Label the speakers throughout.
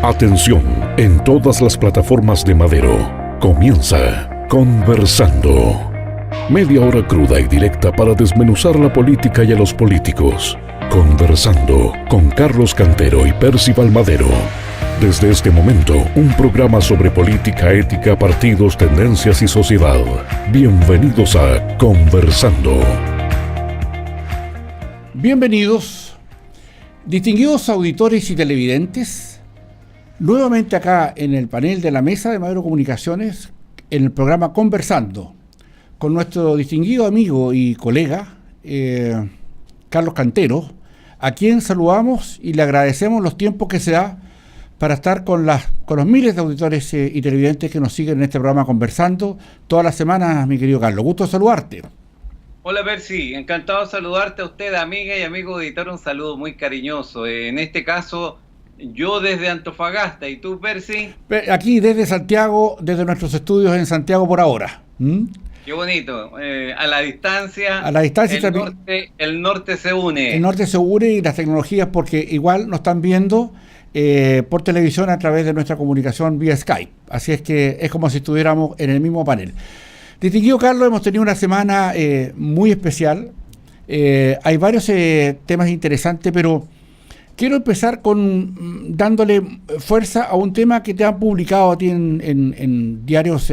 Speaker 1: Atención, en todas las plataformas de Madero. Comienza Conversando. Media hora cruda y directa para desmenuzar la política y a los políticos. Conversando con Carlos Cantero y Percival Madero. Desde este momento, un programa sobre política, ética, partidos, tendencias y sociedad. Bienvenidos a Conversando.
Speaker 2: Bienvenidos, distinguidos auditores y televidentes, nuevamente acá en el panel de la Mesa de Madero Comunicaciones, en el programa Conversando, con nuestro distinguido amigo y colega, Carlos Cantero, a quien saludamos y le agradecemos los tiempos que se da para estar con los miles de auditores y televidentes que nos siguen en este programa Conversando todas las semanas, mi querido Carlos. Gusto saludarte.
Speaker 3: Hola Percy, encantado de saludarte a usted, amiga y amigo auditor, un saludo muy cariñoso. En este caso, yo desde Antofagasta, ¿y tú, Percy?
Speaker 2: Aquí desde Santiago, desde nuestros estudios en Santiago por ahora.
Speaker 3: Qué bonito, a la distancia, el norte se une.
Speaker 2: El norte se une y las tecnologías, porque igual nos están viendo por televisión a través de nuestra comunicación vía Skype. Así es que es como si estuviéramos en el mismo panel. Distinguido Carlos, hemos tenido una semana muy especial. Hay varios temas interesantes, pero quiero empezar con dándole fuerza a un tema que te han publicado a ti en diarios,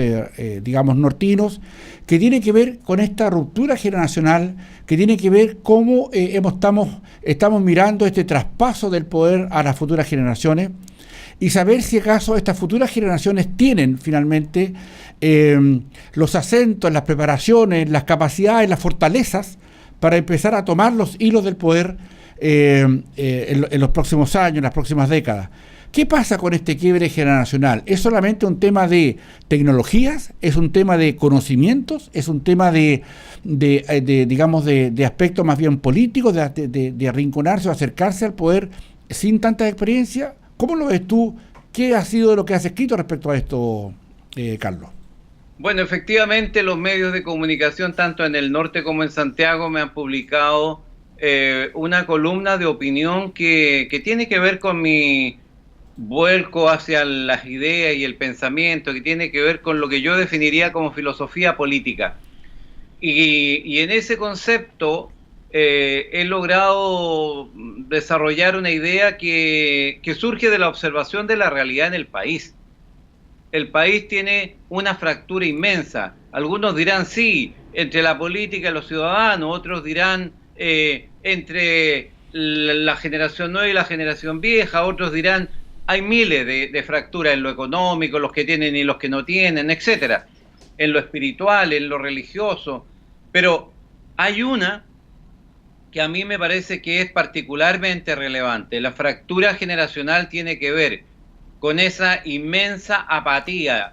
Speaker 2: digamos, nortinos, que tiene que ver con esta ruptura generacional, que tiene que ver cómo estamos mirando este traspaso del poder a las futuras generaciones y saber si acaso estas futuras generaciones tienen finalmente los acentos, las preparaciones, las capacidades, las fortalezas para empezar a tomar los hilos del poder en los próximos años, en las próximas décadas. ¿Qué pasa con este quiebre generacional? ¿Es solamente un tema de tecnologías? ¿Es un tema de conocimientos? ¿Es un tema de aspectos más bien políticos, de arrinconarse o acercarse al poder sin tanta experiencia? ¿Cómo lo ves tú? ¿Qué ha sido de lo que has escrito respecto a esto, Carlos?
Speaker 3: Bueno, efectivamente los medios de comunicación, tanto en el norte como en Santiago, me han publicado una columna de opinión que tiene que ver con mi vuelco hacia las ideas y el pensamiento, que tiene que ver con lo que yo definiría como filosofía política. Y en ese concepto he logrado desarrollar una idea que surge de la observación de la realidad en el país. El país tiene una fractura inmensa. Algunos dirán sí, entre la política y los ciudadanos, otros dirán entre la generación nueva y la generación vieja, otros dirán hay miles de fracturas en lo económico, los que tienen y los que no tienen, etcétera, en lo espiritual, en lo religioso, pero hay una que a mí me parece que es particularmente relevante. La fractura generacional tiene que ver con esa inmensa apatía,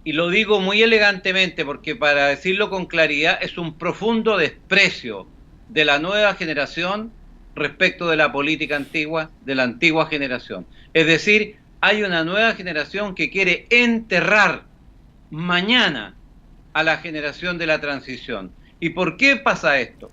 Speaker 3: y lo digo muy elegantemente porque para decirlo con claridad es un profundo desprecio de la nueva generación respecto de la política antigua, de la antigua generación. Es decir, hay una nueva generación que quiere enterrar mañana a la generación de la transición. ¿Y por qué pasa esto?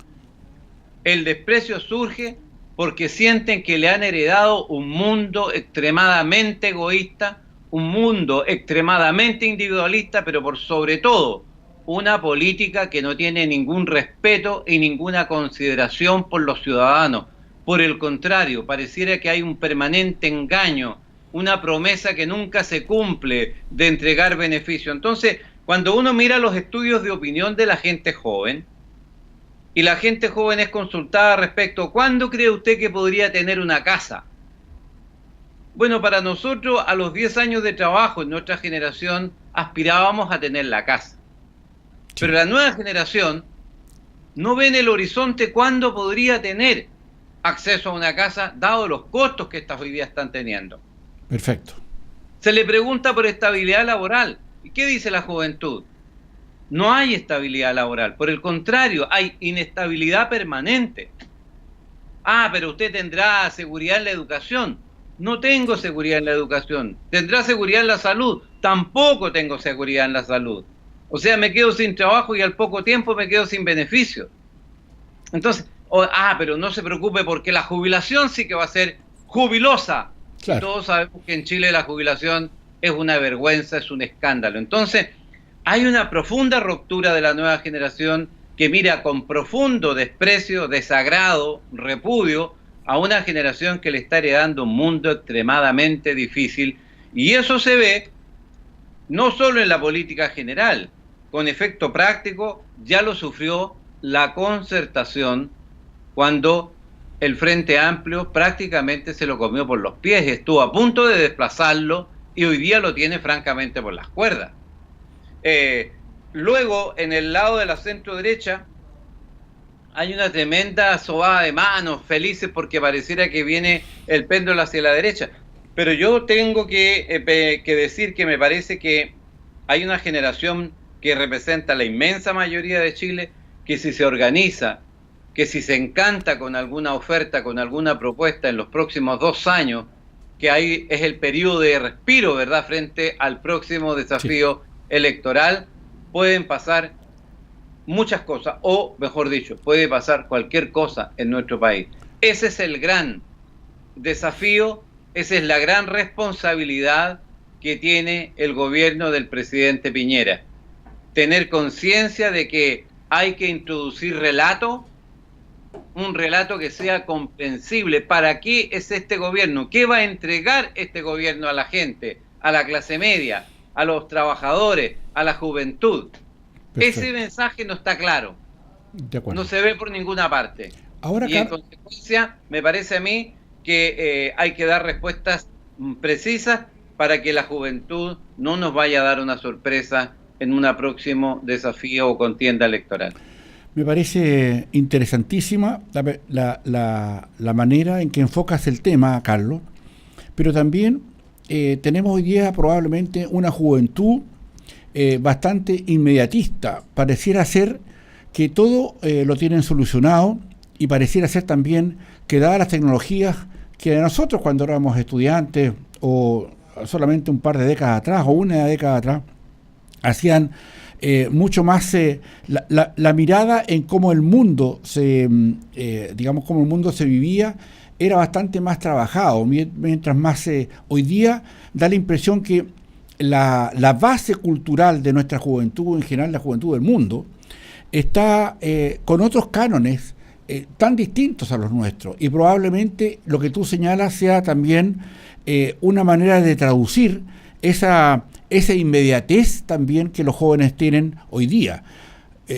Speaker 3: El desprecio surge porque sienten que le han heredado un mundo extremadamente egoísta, un mundo extremadamente individualista, pero por sobre todo una política que no tiene ningún respeto y ninguna consideración por los ciudadanos. Por el contrario, pareciera que hay un permanente engaño, una promesa que nunca se cumple de entregar beneficio. Entonces, cuando uno mira los estudios de opinión de la gente joven, y la gente joven es consultada respecto a ¿cuándo cree usted que podría tener una casa? Bueno, para nosotros a los 10 años de trabajo en nuestra generación aspirábamos a tener la casa. Pero la nueva generación no ve en el horizonte cuándo podría tener acceso a una casa, dado los costos que estas hoy día están teniendo.
Speaker 2: Perfecto.
Speaker 3: Se le pregunta por estabilidad laboral. ¿Y qué dice la juventud? No hay estabilidad laboral, por el contrario, hay inestabilidad permanente. Ah, pero usted tendrá seguridad en la educación. No tengo seguridad en la educación. ¿Tendrá seguridad en la salud? Tampoco tengo seguridad en la salud. O sea, me quedo sin trabajo y al poco tiempo me quedo sin beneficios. Entonces, pero no se preocupe porque la jubilación sí que va a ser jubilosa.
Speaker 2: Claro.
Speaker 3: Y todos sabemos que en Chile la jubilación es una vergüenza, es un escándalo. Entonces, hay una profunda ruptura de la nueva generación que mira con profundo desprecio, desagrado, repudio a una generación que le está heredando un mundo extremadamente difícil. Y eso se ve no solo en la política general, con efecto práctico, ya lo sufrió la Concertación cuando el Frente Amplio prácticamente se lo comió por los pies, estuvo a punto de desplazarlo y hoy día lo tiene francamente por las cuerdas. Luego, en el lado de la centro derecha, hay una tremenda sobada de manos, felices porque pareciera que viene el péndulo hacia la derecha. Pero yo tengo que decir que me parece que hay una generación que representa la inmensa mayoría de Chile, que si se organiza, que si se encanta con alguna oferta, con alguna propuesta en los próximos 2 años, que ahí es el periodo de respiro, ¿verdad?, frente al próximo desafío electoral, pueden pasar muchas cosas, o mejor dicho, puede pasar cualquier cosa en nuestro país. Ese es el gran desafío, esa es la gran responsabilidad que tiene el gobierno del presidente Piñera. Tener conciencia de que hay que introducir un relato que sea comprensible. ¿Para qué es este gobierno? ¿Qué va a entregar este gobierno a la gente, a la clase media, a los trabajadores, a la juventud? Perfecto. Ese mensaje no está claro.
Speaker 2: De acuerdo.
Speaker 3: No se ve por ninguna parte.
Speaker 2: Ahora,
Speaker 3: y en consecuencia, me parece a mí que hay que dar respuestas precisas para que la juventud no nos vaya a dar una sorpresa en un próximo desafío o contienda electoral.
Speaker 2: Me parece interesantísima la manera en que enfocas el tema, Carlos, pero también tenemos hoy día probablemente una juventud bastante inmediatista. Pareciera ser que todo lo tienen solucionado y pareciera ser también que dadas las tecnologías que nosotros cuando éramos estudiantes o solamente un par de décadas atrás o una década atrás hacían mucho más la mirada en cómo el mundo cómo el mundo se vivía era bastante más trabajado, mientras más hoy día da la impresión que la base cultural de nuestra juventud, en general la juventud del mundo, está con otros cánones tan distintos a los nuestros, y probablemente lo que tú señalas sea también una manera de traducir esa inmediatez también que los jóvenes tienen hoy día.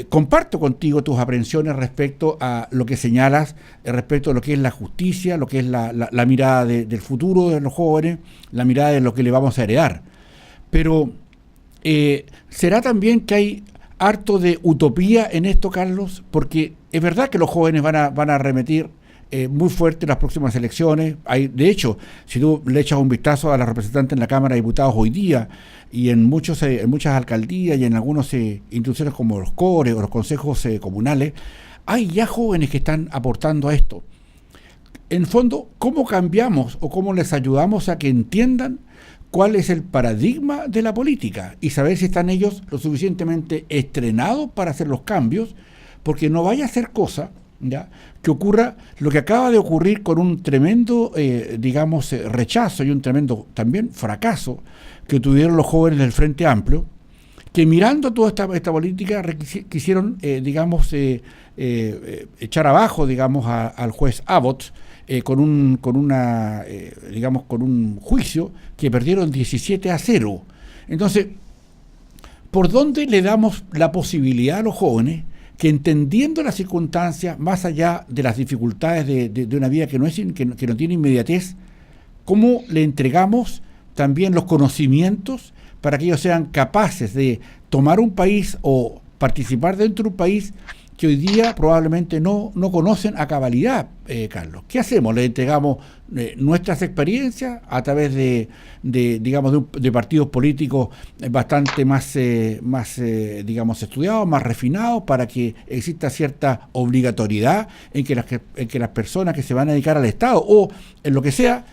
Speaker 2: Comparto contigo tus aprensiones respecto a lo que señalas, respecto a lo que es la justicia, lo que es la mirada del futuro de los jóvenes, la mirada de lo que le vamos a heredar. Pero ¿será también que hay harto de utopía en esto, Carlos? Porque es verdad que los jóvenes van a arremetir muy fuerte en las próximas elecciones. De hecho, si tú le echas un vistazo a la representante en la Cámara de Diputados hoy día y en muchas alcaldías y en algunas instituciones como los CORE o los consejos comunales, hay ya jóvenes que están aportando a esto. En fondo, ¿cómo cambiamos o cómo les ayudamos a que entiendan cuál es el paradigma de la política y saber si están ellos lo suficientemente estrenados para hacer los cambios? Porque no vaya a ser cosa, ¿ya?, que ocurra lo que acaba de ocurrir con un tremendo, rechazo y un tremendo también fracaso que tuvieron los jóvenes del Frente Amplio, que mirando toda esta política quisieron, echar abajo, al juez Abbott con un juicio que perdieron 17-0. Entonces, ¿por dónde le damos la posibilidad a los jóvenes que, entendiendo las circunstancias, más allá de las dificultades de una vida que no tiene inmediatez, cómo le entregamos también los conocimientos para que ellos sean capaces de tomar un país o participar dentro de un país que hoy día probablemente no conocen a cabalidad, Carlos? ¿Qué hacemos? ¿Le entregamos nuestras experiencias a través de partidos políticos bastante más estudiados, más refinados, para que exista cierta obligatoriedad en que las personas que se van a dedicar al Estado o en lo que sea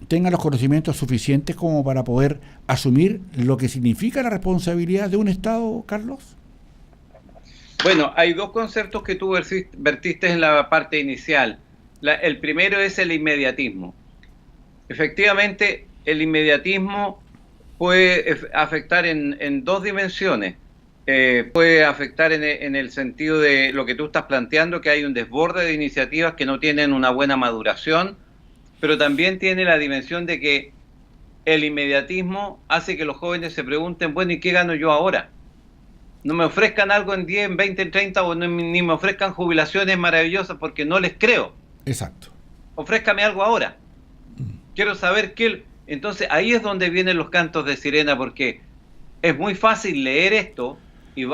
Speaker 2: tengan los conocimientos suficientes como para poder asumir lo que significa la responsabilidad de un Estado, Carlos?
Speaker 3: Bueno, hay dos conceptos que tú vertiste en la parte inicial. El primero es el inmediatismo. efectivamente el inmediatismo puede afectar en dos dimensiones. Puede afectar en el sentido de lo que tú estás planteando, que hay un desborde de iniciativas que no tienen una buena maduración, pero también tiene la dimensión de que el inmediatismo hace que los jóvenes se pregunten, bueno, ¿y qué gano yo ahora? No me ofrezcan algo en 10, en 20, en 30, o ni me ofrezcan jubilaciones maravillosas porque no les creo.
Speaker 2: Exacto.
Speaker 3: Ofrézcame algo ahora. Quiero saber qué... Entonces ahí es donde vienen los cantos de sirena, porque es muy fácil leer esto y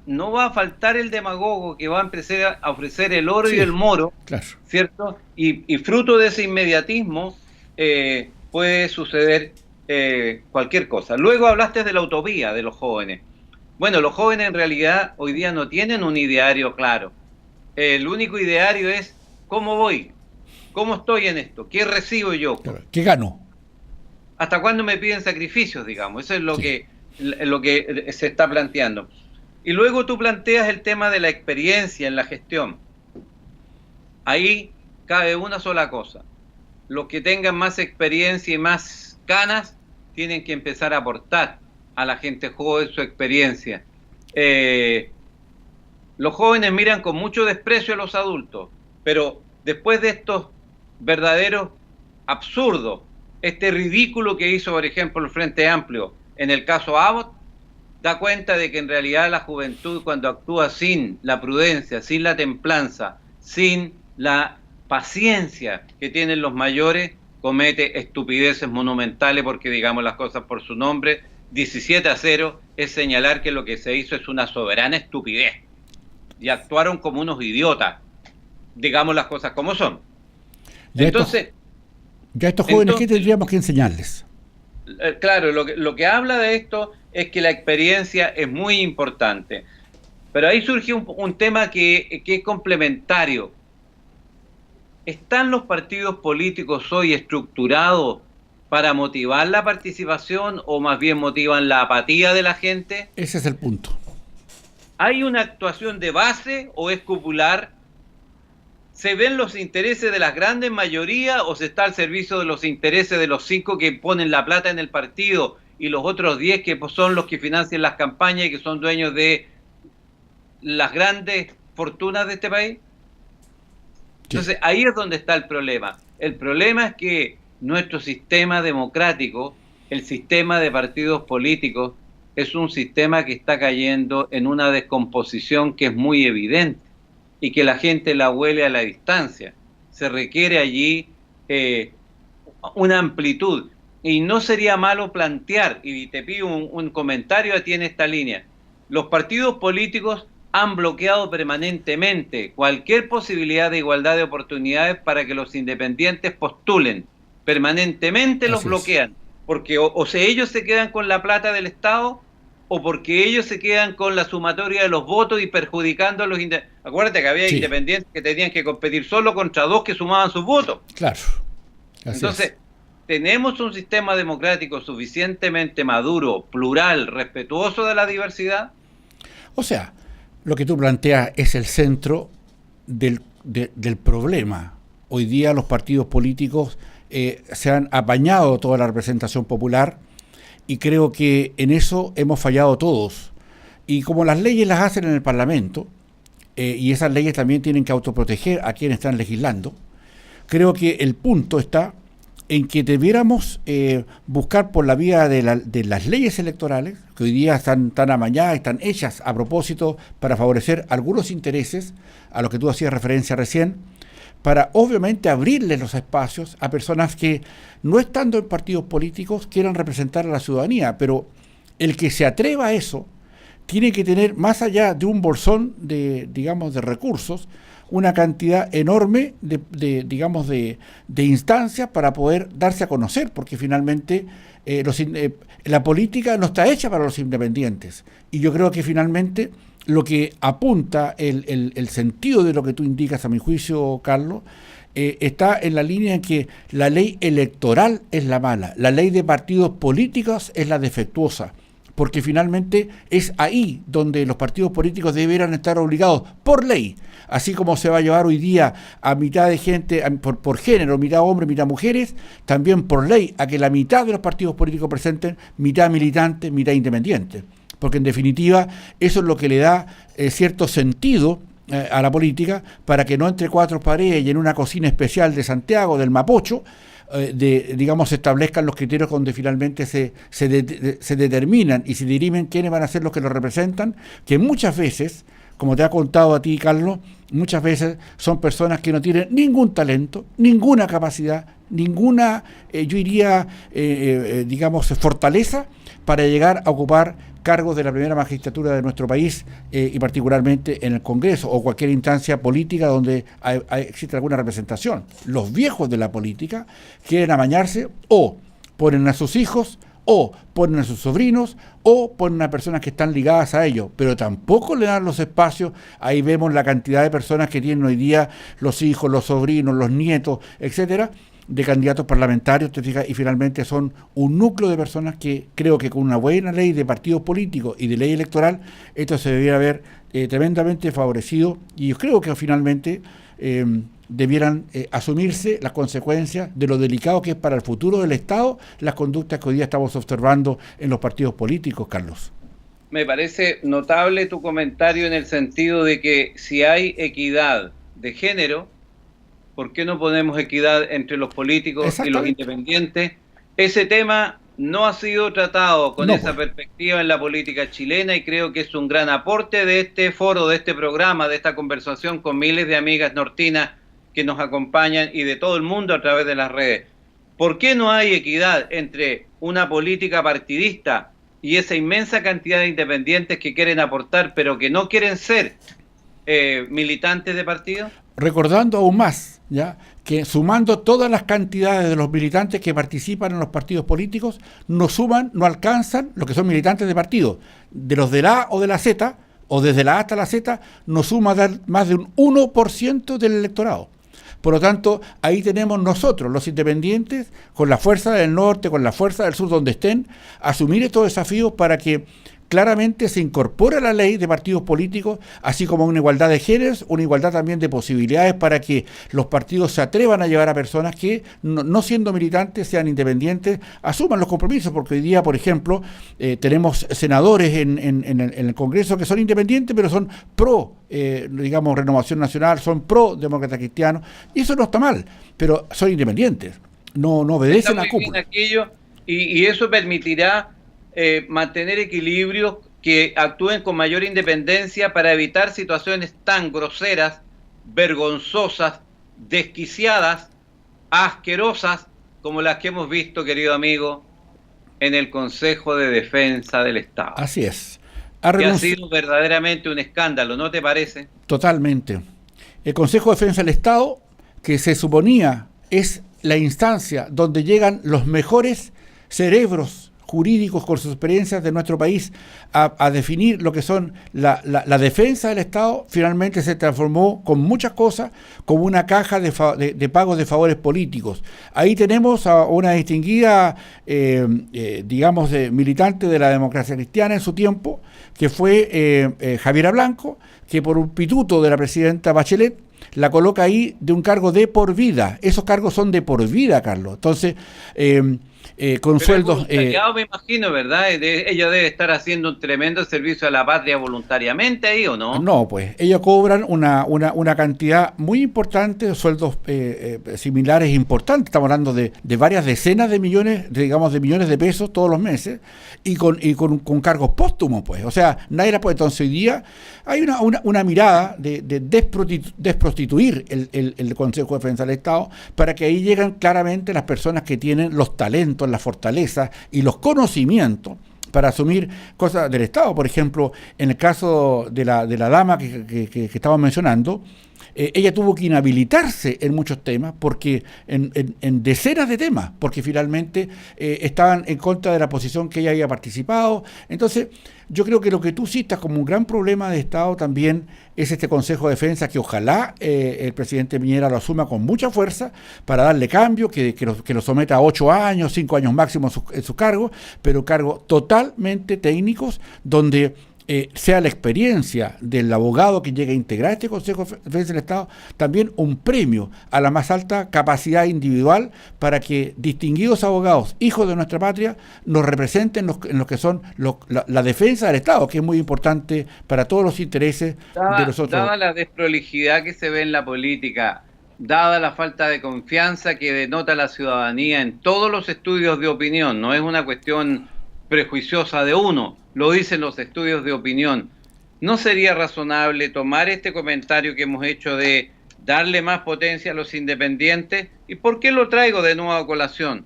Speaker 3: no va a faltar el demagogo que va a empezar a ofrecer el oro y el moro,
Speaker 2: claro,
Speaker 3: ¿cierto? Y fruto de ese inmediatismo puede suceder cualquier cosa. Luego hablaste de la utopía de los jóvenes. Bueno, los jóvenes en realidad hoy día no tienen un ideario claro. El único ideario es ¿cómo voy? ¿Cómo estoy en esto? ¿Qué recibo yo?
Speaker 2: Claro. ¿Qué gano?
Speaker 3: ¿Hasta cuándo me piden sacrificios, digamos? Eso es lo que se está planteando. Y luego tú planteas el tema de la experiencia en la gestión. Ahí cabe una sola cosa. Los que tengan más experiencia y más ganas tienen que empezar a aportar a la gente joven su experiencia. Los jóvenes miran con mucho desprecio a los adultos, pero después de estos verdaderos absurdos, este ridículo que hizo, por ejemplo, el Frente Amplio en el caso Abbott, da cuenta de que en realidad la juventud, cuando actúa sin la prudencia, sin la templanza, sin la paciencia que tienen los mayores, comete estupideces monumentales, porque digamos las cosas por su nombre. 17-0 es señalar que lo que se hizo es una soberana estupidez y actuaron como unos idiotas, digamos las cosas como son. Entonces,
Speaker 2: estos jóvenes, ¿qué tendríamos que enseñarles?
Speaker 3: Claro, lo que habla de esto es que la experiencia es muy importante, pero ahí surge un tema que es complementario. ¿Están los partidos políticos hoy estructurados para motivar la participación o más bien motivan la apatía de la gente?
Speaker 2: Ese es el punto.
Speaker 3: ¿Hay una actuación de base o es cupular? ¿Se ven los intereses de las grandes mayorías o se está al servicio de los intereses de los 5 que ponen la plata en el partido y los otros 10 que son los que financian las campañas y que son dueños de las grandes fortunas de este país? Entonces ahí es donde está el problema. El problema es que nuestro sistema democrático, el sistema de partidos políticos, es un sistema que está cayendo en una descomposición que es muy evidente y que la gente la huele a la distancia. Se requiere allí una amplitud. Y no sería malo plantear, y te pido un comentario a ti en esta línea, los partidos políticos han bloqueado permanentemente cualquier posibilidad de igualdad de oportunidades para que los independientes postulen. Permanentemente los bloquean, porque o sea, ellos se quedan con la plata del Estado o porque ellos se quedan con la sumatoria de los votos y perjudicando a los independientes. Acuérdate que había independientes que tenían que competir solo contra 2 que sumaban sus votos.
Speaker 2: Claro.
Speaker 3: Entonces, ¿tenemos un sistema democrático suficientemente maduro, plural, respetuoso de la diversidad?
Speaker 2: O sea, lo que tú planteas es el centro del problema. Hoy día los partidos políticos se han apañado toda la representación popular y creo que en eso hemos fallado todos. Y como las leyes las hacen en el Parlamento, y esas leyes también tienen que autoproteger a quienes están legislando, creo que el punto está en que debiéramos buscar por la vía de las leyes electorales, que hoy día están tan amañadas, están hechas a propósito para favorecer algunos intereses, a los que tú hacías referencia recién, para obviamente abrirles los espacios a personas que, no estando en partidos políticos, quieran representar a la ciudadanía, pero el que se atreva a eso tiene que tener, más allá de un bolsón de recursos, una cantidad enorme de instancias para poder darse a conocer, porque finalmente la política no está hecha para los independientes. Y yo creo que finalmente lo que apunta el sentido de lo que tú indicas, a mi juicio, Carlos, está en la línea en que la ley electoral es la mala, la ley de partidos políticos es la defectuosa, porque finalmente es ahí donde los partidos políticos deberán estar obligados por ley, así como se va a llevar hoy día a mitad de gente, por género, mitad hombres, mitad mujeres, también por ley a que la mitad de los partidos políticos presenten mitad militantes, mitad independientes, porque en definitiva eso es lo que le da cierto sentido a la política, para que no entre cuatro paredes y en una cocina especial de Santiago, del Mapocho, digamos, se establezcan los criterios donde finalmente se determinan y se dirimen quiénes van a ser los que los representan, que muchas veces, como te ha contado a ti, Carlos, muchas veces son personas que no tienen ningún talento, ninguna capacidad, ninguna, yo diría, digamos, fortaleza para llegar a ocupar cargos de la primera magistratura de nuestro país, y particularmente en el Congreso o cualquier instancia política donde existe alguna representación. Los viejos de la política quieren amañarse, o ponen a sus hijos, o ponen a sus sobrinos, o ponen a personas que están ligadas a ellos, pero tampoco le dan los espacios. Ahí vemos la cantidad de personas que tienen hoy día los hijos, los sobrinos, los nietos, etcétera, de candidatos parlamentarios, te fijas, y finalmente son un núcleo de personas que creo que con una buena ley de partidos políticos y de ley electoral, esto se debiera haber tremendamente favorecido, y yo creo que finalmente debieran asumirse las consecuencias de lo delicado que es para el futuro del Estado las conductas que hoy día estamos observando en los partidos políticos, Carlos.
Speaker 3: Me parece notable tu comentario en el sentido de que si hay equidad de género, ¿por qué no ponemos equidad entre los políticos y los independientes? Ese tema no ha sido tratado con esa perspectiva en la política chilena, y creo que es un gran aporte de este foro, de este programa, de esta conversación con miles de amigas nortinas que nos acompañan y de todo el mundo a través de las redes. ¿Por qué no hay equidad entre una política partidista y esa inmensa cantidad de independientes que quieren aportar pero que no quieren ser militantes de partido?
Speaker 2: Recordando aún más, ¿ya?, que sumando todas las cantidades de los militantes que participan en los partidos políticos, no suman, no alcanzan los que son militantes de partido. De los de la A o de la Z, o desde la A hasta la Z, no suma más de un 1% del electorado. Por lo tanto, ahí tenemos nosotros, los independientes, con la fuerza del norte, con la fuerza del sur, donde estén, asumir estos desafíos para que claramente se incorpore a la ley de partidos políticos, así como una igualdad de géneros, una igualdad también de posibilidades para que los partidos se atrevan a llevar a personas que, no siendo militantes, sean independientes, asuman los compromisos, porque hoy día, por ejemplo, tenemos senadores en el Congreso que son independientes, pero son pro, digamos, Renovación Nacional, son pro Demócrata Cristiano, y eso no está mal, pero son independientes, no obedecen a cúpula.
Speaker 3: Y eso permitirá mantener equilibrios que actúen con mayor independencia para evitar situaciones tan groseras, vergonzosas, desquiciadas, asquerosas como las que hemos visto, querido amigo, en el Consejo de Defensa del Estado.
Speaker 2: Así es.
Speaker 3: Que ha sido verdaderamente un escándalo, ¿no te parece?
Speaker 2: Totalmente. El Consejo de Defensa del Estado, que se suponía es la instancia donde llegan los mejores cerebros jurídicos con sus experiencias de nuestro país a definir lo que son la defensa del Estado, finalmente se transformó con muchas cosas como una caja de pagos de favores políticos. Ahí tenemos a una distinguida, digamos, militante de la democracia cristiana en su tiempo, que fue Javiera Blanco, que por un pituto de la presidenta Bachelet la coloca ahí de un cargo de por vida. Esos cargos son de por vida, Carlos. Entonces, con pero sueldos...
Speaker 3: me imagino, ¿verdad? Ella debe estar haciendo un tremendo servicio a la patria voluntariamente ahí, ¿o no? No,
Speaker 2: pues ellos cobran una cantidad muy importante de sueldos similares importantes. Estamos hablando de varias decenas de millones, digamos, de millones de pesos todos los meses, y con cargos póstumos, pues. O sea, nadie la puede. Entonces, hoy día hay una mirada de desprostituir el Consejo de Defensa del Estado para que ahí lleguen claramente las personas que tienen los talentos, las fortalezas y los conocimientos para asumir cosas del Estado. Por ejemplo, en el caso de la dama que estamos mencionando, ella tuvo que inhabilitarse en muchos temas, porque en decenas de temas, porque finalmente estaban en contra de la posición que ella había participado. Entonces, yo creo que lo que tú citas como un gran problema de Estado también es este Consejo de Defensa, que ojalá el presidente Piñera lo asuma con mucha fuerza para darle cambio, que lo someta a 8 años, 5 años máximo en su cargo, pero cargos totalmente técnicos, donde sea la experiencia del abogado que llegue a integrar este Consejo de Defensa del Estado también un premio a la más alta capacidad individual para que distinguidos abogados, hijos de nuestra patria, nos representen en lo que son la defensa del Estado, que es muy importante para todos los intereses de nosotros.
Speaker 3: Dada la desprolijidad que se ve en la política, dada la falta de confianza que denota la ciudadanía en todos los estudios de opinión, no es una cuestión prejuiciosa de uno, lo dicen los estudios de opinión, ¿no sería razonable tomar este comentario que hemos hecho de darle más potencia a los independientes? ¿Y por qué lo traigo de nuevo a colación?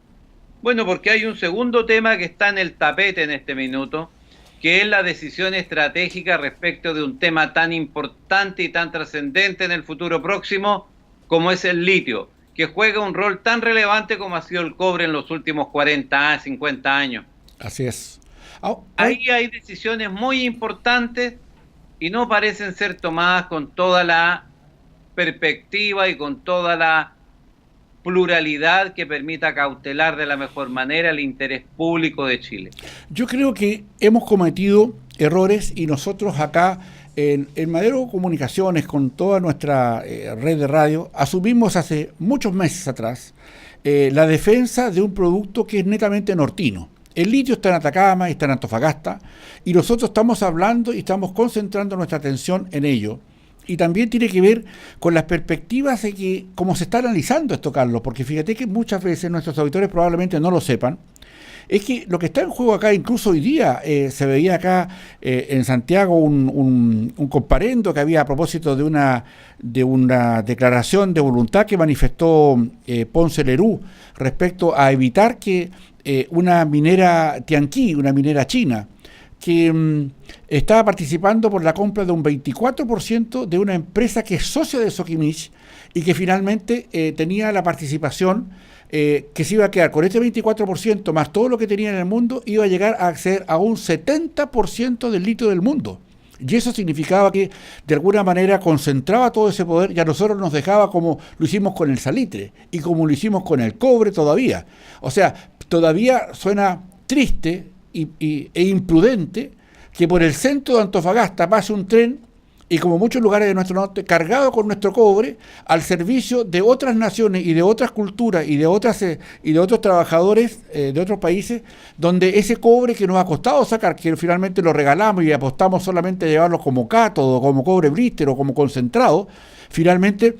Speaker 3: Bueno, porque hay un segundo tema que está en el tapete en este minuto, que es la decisión estratégica respecto de un tema tan importante y tan trascendente en el futuro próximo como es el litio, que juega un rol tan relevante como ha sido el cobre en los últimos 40, 50 años.
Speaker 2: Así es.
Speaker 3: Ahí hay decisiones muy importantes y no parecen ser tomadas con toda la perspectiva y con toda la pluralidad que permita cautelar de la mejor manera el interés público de Chile.
Speaker 2: Yo creo que hemos cometido errores y nosotros acá en Madero Comunicaciones, con toda nuestra red de radio, asumimos hace muchos meses atrás la defensa de un producto que es netamente nortino. El litio está en Atacama y está en Antofagasta, y nosotros estamos hablando y estamos concentrando nuestra atención en ello. Y también tiene que ver con las perspectivas de que, cómo se está analizando esto, Carlos, porque fíjate que muchas veces nuestros auditores probablemente no lo sepan, es que lo que está en juego acá, incluso hoy día, se veía acá en Santiago un comparendo que había a propósito de una declaración de voluntad que manifestó Ponce Lerú respecto a evitar que una minera Tianqi, una minera china, que estaba participando por la compra de un 24% de una empresa que es socia de Sokimich y que finalmente tenía la participación que se iba a quedar con este 24% más todo lo que tenía en el mundo, iba a llegar a acceder a un 70% del litio del mundo. Y eso significaba que de alguna manera concentraba todo ese poder y a nosotros nos dejaba como lo hicimos con el salitre y como lo hicimos con el cobre todavía. O sea, todavía suena triste e imprudente que por el centro de Antofagasta pase un tren y como muchos lugares de nuestro norte, cargado con nuestro cobre al servicio de otras naciones y de otras culturas y de otros trabajadores de otros países, donde ese cobre que nos ha costado sacar, que finalmente lo regalamos y apostamos solamente a llevarlo como cátodo, como cobre blister o como concentrado, finalmente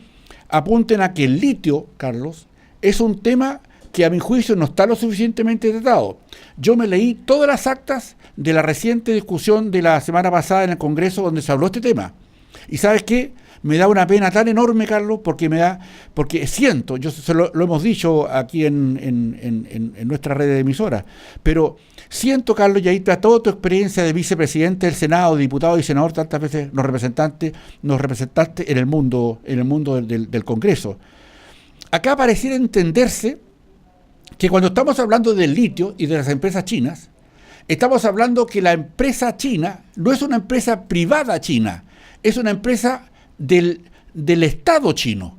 Speaker 2: apunten a que el litio, Carlos, es un tema que a mi juicio no está lo suficientemente tratado. Yo me leí todas las actas de la reciente discusión de la semana pasada en el Congreso donde se habló este tema. Y ¿sabes qué? Me da una pena tan enorme, Carlos, porque siento, lo hemos dicho aquí en nuestra red de emisoras, pero siento, Carlos, y ahí está toda tu experiencia de vicepresidente del Senado, diputado y senador, tantas veces nos representaste en el mundo del Congreso. Acá pareciera entenderse que cuando estamos hablando del litio y de las empresas chinas, estamos hablando que la empresa china no es una empresa privada china, es una empresa del Estado chino,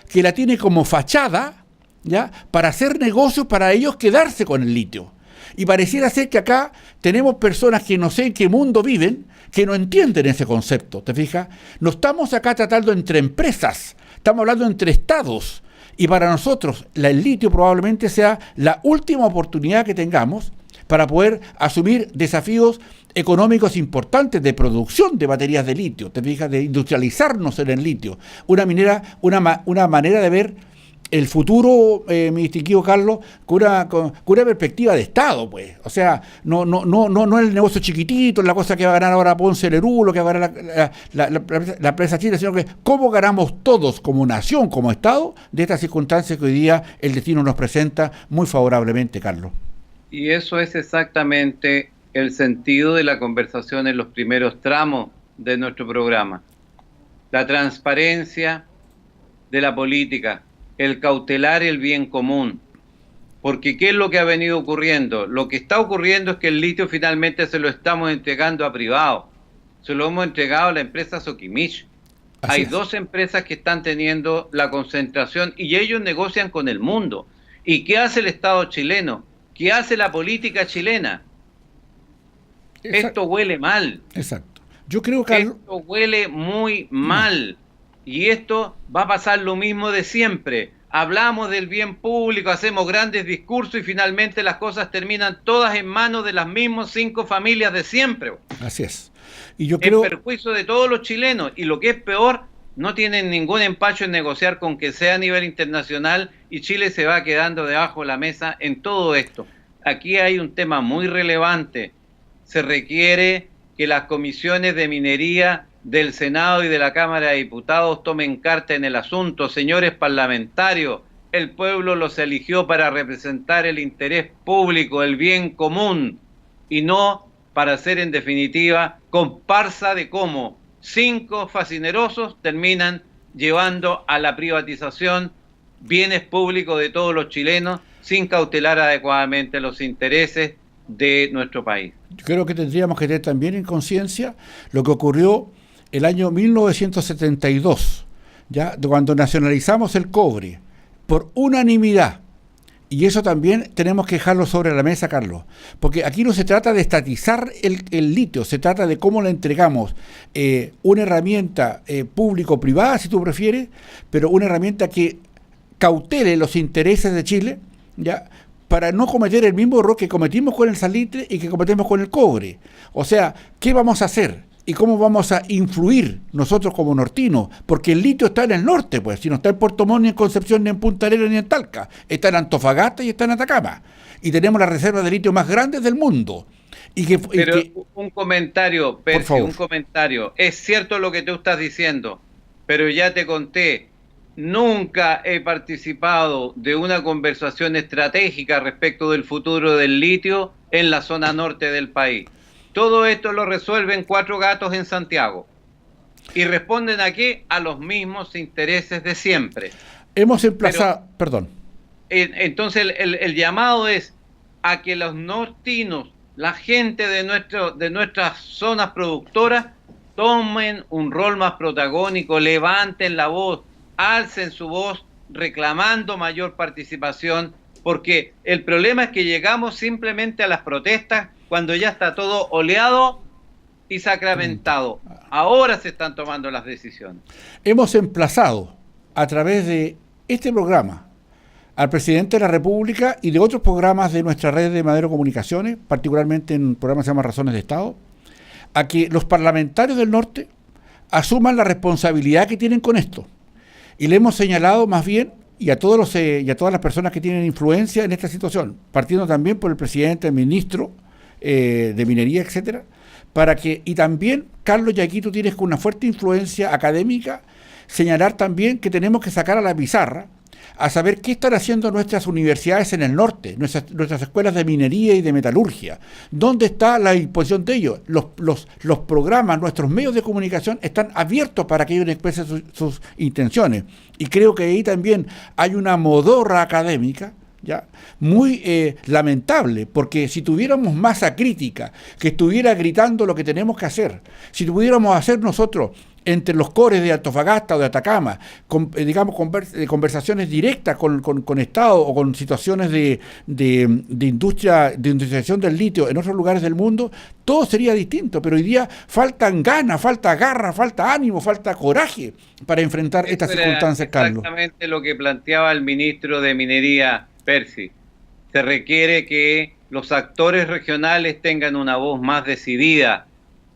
Speaker 2: que la tiene como fachada, ¿ya?, para hacer negocios para ellos quedarse con el litio. Y pareciera ser que acá tenemos personas que no sé en qué mundo viven, que no entienden ese concepto, ¿te fijas? No estamos acá tratando entre empresas, estamos hablando entre estados. Y para nosotros el litio probablemente sea la última oportunidad que tengamos para poder asumir desafíos económicos importantes de producción de baterías de litio, te fijas, de industrializarnos en el litio. Una manera de ver el futuro, mi distinguido Carlos, con una perspectiva de Estado, pues. O sea, no el negocio chiquitito, la cosa que va a ganar ahora Ponce Lerú, lo que va a ganar la empresa china, sino que cómo ganamos todos como nación, como Estado, de estas circunstancias que hoy día el destino nos presenta muy favorablemente, Carlos.
Speaker 3: Y eso es exactamente el sentido de la conversación en los primeros tramos de nuestro programa. La transparencia, de la política, el cautelar el bien común. Porque ¿qué es lo que ha venido ocurriendo? Lo que está ocurriendo es que el litio finalmente se lo estamos entregando a privados. Se lo hemos entregado a la empresa Sokimich. Hay dos empresas que están teniendo la concentración y ellos negocian con el mundo. ¿Y qué hace el Estado chileno? ¿Qué hace la política chilena? Esto huele mal.
Speaker 2: Exacto. Yo creo que
Speaker 3: esto huele muy mal. Y esto va a pasar lo mismo de siempre. Hablamos del bien público, hacemos grandes discursos y finalmente las cosas terminan todas en manos de las mismas 5 familias de siempre.
Speaker 2: Así es. Y yo creo...
Speaker 3: En perjuicio de todos los chilenos. Y lo que es peor, no tienen ningún empacho en negociar con que sea a nivel internacional y Chile se va quedando debajo de la mesa en todo esto. Aquí hay un tema muy relevante. Se requiere que las comisiones de minería del Senado y de la Cámara de Diputados tomen carta en el asunto. Señores parlamentarios, el pueblo los eligió para representar el interés público, el bien común, y no para ser en definitiva comparsa de cómo 5 fascinerosos terminan llevando a la privatización bienes públicos de todos los chilenos sin cautelar adecuadamente los intereses de nuestro país.
Speaker 2: Yo creo que tendríamos que tener también en conciencia lo que ocurrió el año 1972, ya cuando nacionalizamos el cobre por unanimidad. Y eso también tenemos que dejarlo sobre la mesa, Carlos, porque aquí no se trata de estatizar el litio, se trata de cómo le entregamos una herramienta público-privada, si tú prefieres, pero una herramienta que cautele los intereses de Chile, ya, para no cometer el mismo error que cometimos con el salitre y que cometemos con el cobre. O sea, ¿qué vamos a hacer? ¿Y cómo vamos a influir nosotros como nortinos? Porque el litio está en el norte, pues, si no está en Puerto Montt, ni en Concepción, ni en Punta Arenas, ni en Talca. Está en Antofagasta y está en Atacama. Y tenemos las reservas de litio más grandes del mundo.
Speaker 3: Pero un comentario, Percy, un comentario. Es cierto lo que tú estás diciendo, pero ya te conté, nunca he participado de una conversación estratégica respecto del futuro del litio en la zona norte del país. Todo esto lo resuelven 4 gatos en Santiago. ¿Y responden aquí? A los mismos intereses de siempre.
Speaker 2: Hemos emplazado... Perdón.
Speaker 3: Entonces el llamado es a que los nortinos, la gente de nuestras zonas productoras, tomen un rol más protagónico, levanten la voz, alcen su voz reclamando mayor participación, porque el problema es que llegamos simplemente a las protestas cuando ya está todo oleado y sacramentado. Ahora se están tomando las decisiones.
Speaker 2: Hemos emplazado a través de este programa al presidente de la República y de otros programas de nuestra red de Madero Comunicaciones, particularmente en un programa que se llama Razones de Estado, a que los parlamentarios del norte asuman la responsabilidad que tienen con esto. Y le hemos señalado más bien, y a todas las personas que tienen influencia en esta situación, partiendo también por el presidente, el ministro de Minería, etcétera, para que, y también, Carlos, y aquí tú tienes con una fuerte influencia académica, señalar también que tenemos que sacar a la pizarra a saber qué están haciendo nuestras universidades en el norte, nuestras escuelas de minería y de metalurgia. ¿Dónde está la disposición de ellos? Los programas, nuestros medios de comunicación están abiertos para que ellos expresen sus intenciones. Y creo que ahí también hay una modorra académica, ¿ya? Muy lamentable, porque si tuviéramos masa crítica que estuviera gritando lo que tenemos que hacer, si pudiéramos hacer nosotros entre los cores de Antofagasta o de Atacama, conversaciones directas con Estado o con situaciones de industrialización del litio en otros lugares del mundo, todo sería distinto, pero hoy día faltan ganas, falta garra, falta ánimo, falta coraje para enfrentar estas circunstancias, Carlos.
Speaker 3: Exactamente lo que planteaba el ministro de Minería, Percy. Se requiere que los actores regionales tengan una voz más decidida,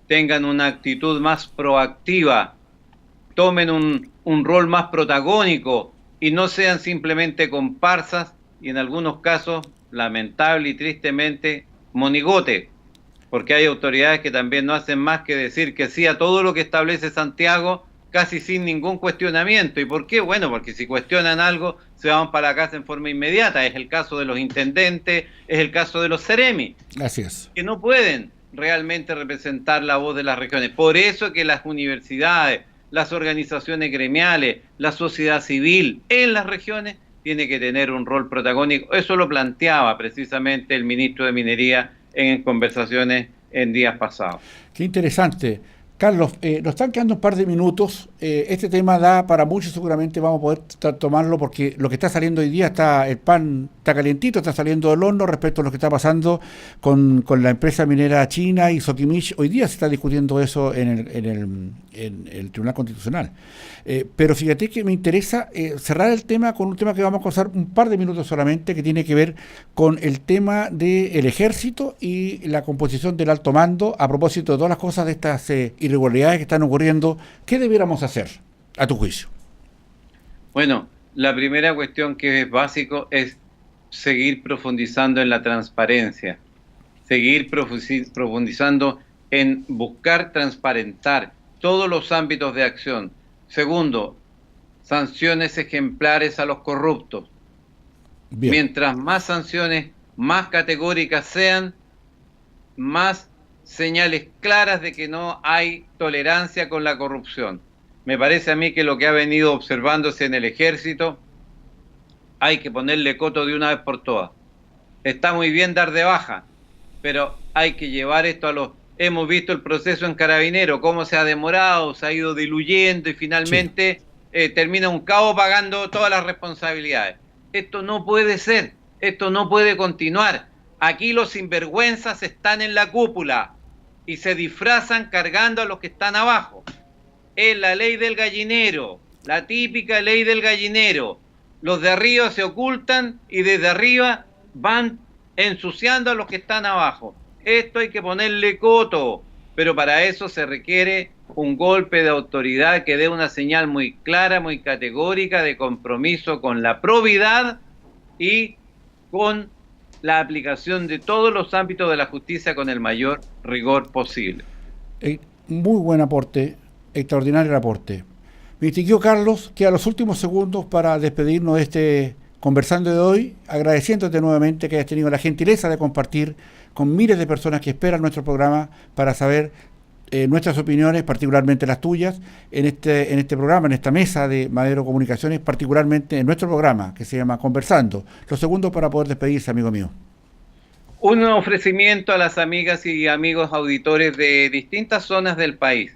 Speaker 3: tengan una actitud más proactiva, tomen un rol más protagónico y no sean simplemente comparsas y en algunos casos, lamentable y tristemente, monigote, porque hay autoridades que también no hacen más que decir que sí a todo lo que establece Santiago, casi sin ningún cuestionamiento. ¿Y por qué? Bueno, porque si cuestionan algo, se van para la casa en forma inmediata. Es el caso de los intendentes, es el caso de los seremi.
Speaker 2: Así es.
Speaker 3: Que no pueden realmente representar la voz de las regiones. Por eso que las universidades, las organizaciones gremiales, la sociedad civil en las regiones, tiene que tener un rol protagónico. Eso lo planteaba precisamente el ministro de Minería en conversaciones en días pasados.
Speaker 2: Qué interesante. Carlos, nos están quedando un par de minutos. Este tema da para mucho, seguramente vamos a poder tomarlo porque lo que está saliendo hoy día, el pan está calientito, está saliendo del horno respecto a lo que está pasando con la empresa minera china y Sokimich. Hoy día se está discutiendo eso en el Tribunal Constitucional. Pero fíjate que me interesa cerrar el tema con un tema que vamos a conversar un par de minutos solamente, que tiene que ver con el tema del ejército y la composición del alto mando a propósito de todas las cosas de estas irregularidades que están ocurriendo. ¿Qué debiéramos hacer, a tu juicio?
Speaker 3: Bueno, la primera cuestión que es básico es seguir profundizando en la transparencia, seguir profundizando en buscar transparentar todos los ámbitos de acción. Segundo, sanciones ejemplares a los corruptos. Bien. Mientras más sanciones, más categóricas sean, más señales claras de que no hay tolerancia con la corrupción. Me parece a mí que lo que ha venido observándose en el ejército, hay que ponerle coto de una vez por todas. Está muy bien dar de baja, pero hay que llevar esto a los... Hemos visto el proceso en Carabineros, cómo se ha demorado, se ha ido diluyendo y finalmente termina un cabo pagando todas las responsabilidades. Esto no puede ser, esto no puede continuar. Aquí los sinvergüenzas están en la cúpula y se disfrazan cargando a los que están abajo. Es la ley del gallinero, la típica ley del gallinero. Los de arriba se ocultan y desde arriba van ensuciando a los que están abajo. Esto hay que ponerle coto, pero para eso se requiere un golpe de autoridad que dé una señal muy clara, muy categórica de compromiso con la probidad y con la aplicación de todos los ámbitos de la justicia con el mayor rigor posible.
Speaker 2: Muy buen aporte, extraordinario aporte. Mi distinguido Carlos, queda los últimos segundos para despedirnos de este conversando de hoy, agradeciéndote nuevamente que hayas tenido la gentileza de compartir con miles de personas que esperan nuestro programa para saber nuestras opiniones, particularmente las tuyas, en este programa, en esta mesa de Madero Comunicaciones, particularmente en nuestro programa que se llama Conversando. Los segundos para poder despedirse, amigo mío.
Speaker 3: Un ofrecimiento a las amigas y amigos auditores de distintas zonas del país.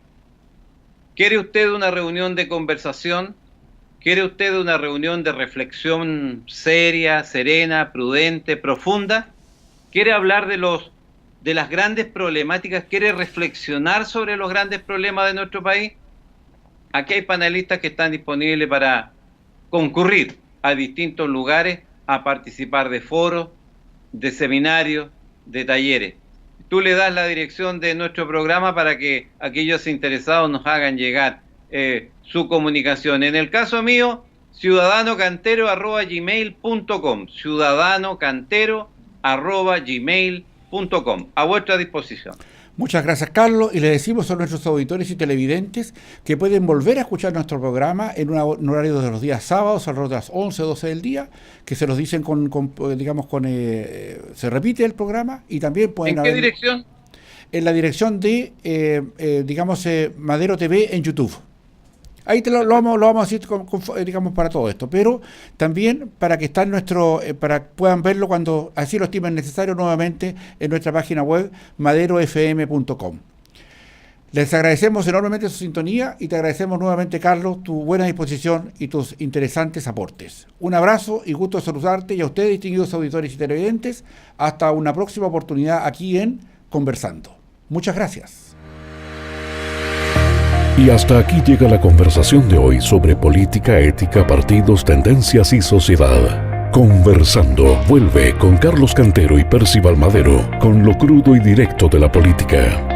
Speaker 3: ¿Quiere usted una reunión de conversación? ¿Quiere usted una reunión de reflexión seria, serena, prudente, profunda? ¿Quiere hablar de las grandes problemáticas? ¿Quiere reflexionar sobre los grandes problemas de nuestro país? Aquí hay panelistas que están disponibles para concurrir a distintos lugares a participar de foros, de seminarios, de talleres. Tú le das la dirección de nuestro programa para que aquellos interesados nos hagan llegar su comunicación. En el caso mío, ciudadanocantero@gmail.com, ciudadanocantero@gmail.com, a vuestra disposición.
Speaker 2: Muchas gracias, Carlos, y le decimos a nuestros auditores y televidentes que pueden volver a escuchar nuestro programa en un horario de los días sábados, alrededor de las 11 o 12 del día, que se los dicen se repite el programa, y también pueden...
Speaker 3: ¿En qué dirección?
Speaker 2: En la dirección de, Madero TV en YouTube. Ahí lo vamos a decir, para todo esto, pero también para que está para puedan verlo cuando así lo estimen necesario nuevamente en nuestra página web maderofm.com. Les agradecemos enormemente su sintonía y te agradecemos nuevamente, Carlos, tu buena disposición y tus interesantes aportes. Un abrazo y gusto de saludarte, y a ustedes, distinguidos auditores y televidentes, hasta una próxima oportunidad aquí en Conversando. Muchas gracias.
Speaker 1: Y hasta aquí llega la conversación de hoy sobre política, ética, partidos, tendencias y sociedad. Conversando vuelve con Carlos Cantero y Percival Madero con lo crudo y directo de la política.